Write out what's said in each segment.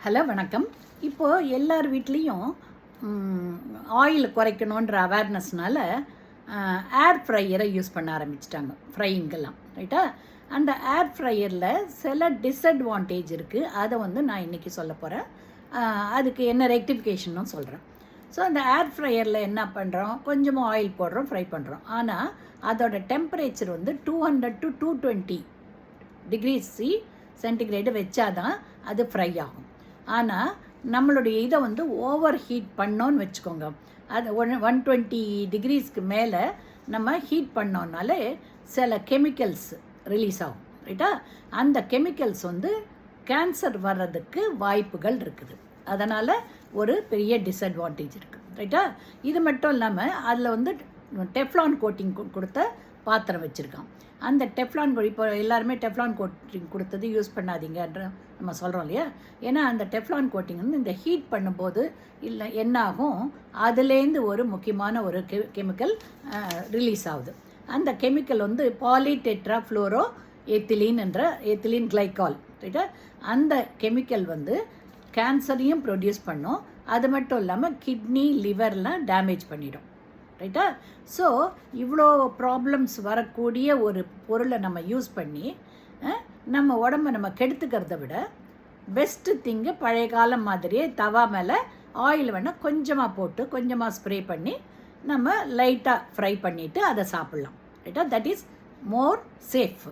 Hello வணக்கம். இப்போது எல்லார் வீட்லேயும் ஆயில் குறைக்கணுன்ற அவேர்னஸ்னால ஏர் ஃப்ரையரை யூஸ் பண்ண ஆரம்பிச்சிட்டாங்க ஃப்ரையிங்கெல்லாம், ரைட்டா? அந்த ஏர் ஃப்ரையரில் சில டிஸ்அட்வான்டேஜ் இருக்குது. அதை நான் இன்றைக்கி சொல்ல போகிறேன். அதுக்கு என்ன ரெக்டிஃபிகேஷனும் சொல்கிறேன். ஸோ அந்த ஏர் ஃப்ரையரில் என்ன பண்ணுறோம், கொஞ்சமாக ஆயில் போடுறோம், ஃப்ரை பண்ணுறோம். ஆனால் அதோட டெம்பரேச்சர் 200 to 220 degrees சென்டிகிரேடு வச்சாதான் அது ஃப்ரை ஆகும். ஆனால் நம்மளுடைய இதை ஓவர் ஹீட் பண்ணோன்னு வச்சுக்கோங்க, அது 120 டிகிரிஸ்க்கு மேலே நம்ம ஹீட் பண்ணோன்னாலே சில கெமிக்கல்ஸ் ரிலீஸ் ஆகும், ரைட்டா? அந்த கெமிக்கல்ஸ் கேன்சர் வர்றதுக்கு வாய்ப்புகள் இருக்குது. அதனால் ஒரு பெரிய டிஸ்அட்வான்டேஜ் இருக்குது, ரைட்டா? இது மட்டும் இல்லாமல் அதில் டெஃப்லான் கோட்டிங் கொடுத்த பாத்திரம் வச்சுருக்கான். அந்த டெஃப்லான், இப்போ எல்லாருமே டெஃப்லான் கோட்டிங் கொடுத்தது யூஸ் பண்ணாதீங்கன்ற நம்ம சொல்கிறோம் இல்லையா? ஏன்னா அந்த டெஃப்லான் கோட்டிங் இந்த ஹீட் பண்ணும்போது இல்லை என்ன ஆகும், அதுலேருந்து ஒரு முக்கியமான ஒரு கெமிக்கல் ரிலீஸ் ஆகுது. அந்த கெமிக்கல் பாலிடெட்ரா ஃப்ளோரோ எத்திலீன் என்ற எத்திலீன் கிளைக்கால், ரைட்டா? அந்த கெமிக்கல் கேன்சரையும் ப்ரொடியூஸ் பண்ணும். அது மட்டும் இல்லாமல் கிட்னி லிவர்லாம் டேமேஜ் பண்ணிடும், ரைட்டா? ஸோ இவ்வளோ ப்ராப்ளம்ஸ் வரக்கூடிய ஒரு பொருளை நம்ம யூஸ் பண்ணி நம்ம உடம்பை நம்ம கெடுத்துக்கிறத விட பெஸ்ட்டு திங்கு பழைய காலம் மாதிரியே தவா மேலே ஆயில் வேணால் கொஞ்சமாக போட்டு கொஞ்சமாக ஸ்ப்ரே பண்ணி நம்ம லைட்டாக ஃப்ரை பண்ணிவிட்டு அதை சாப்பிட்லாம், ரைட்டா? That is more safe.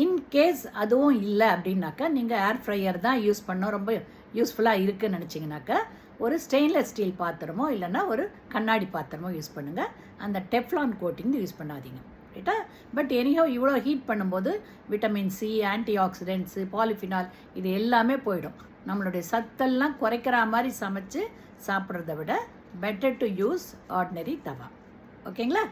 In case அதுவும் இல்லை அப்படின்னாக்கா நீங்கள் ஏர் ஃப்ரையர் தான் யூஸ் பண்ணோம், ரொம்ப யூஸ்ஃபுல்லாக இருக்குதுன்னு நினச்சிங்கனாக்கா ஒரு ஸ்டெயின்லெஸ் ஸ்டீல் பாத்திரமோ இல்லைன்னா ஒரு கண்ணாடி பாத்திரமோ யூஸ் பண்ணுங்கள். அந்த டெஃப்லான் கோட்டிங் யூஸ் பண்ணாதீங்க, ரைட்டா? பட் எனிஹோ இவ்வளோ ஹீட் பண்ணும்போது vitamin C, anti accidents, polyphenol இது எல்லாமே போயிடும். நம்மளுடைய சத்தெல்லாம் குறைக்கிற மாதிரி சமைச்சு சாப்பிட்றத விட பெட்டர் டு யூஸ் ஆர்டினரி தவா. ஓகேங்களா?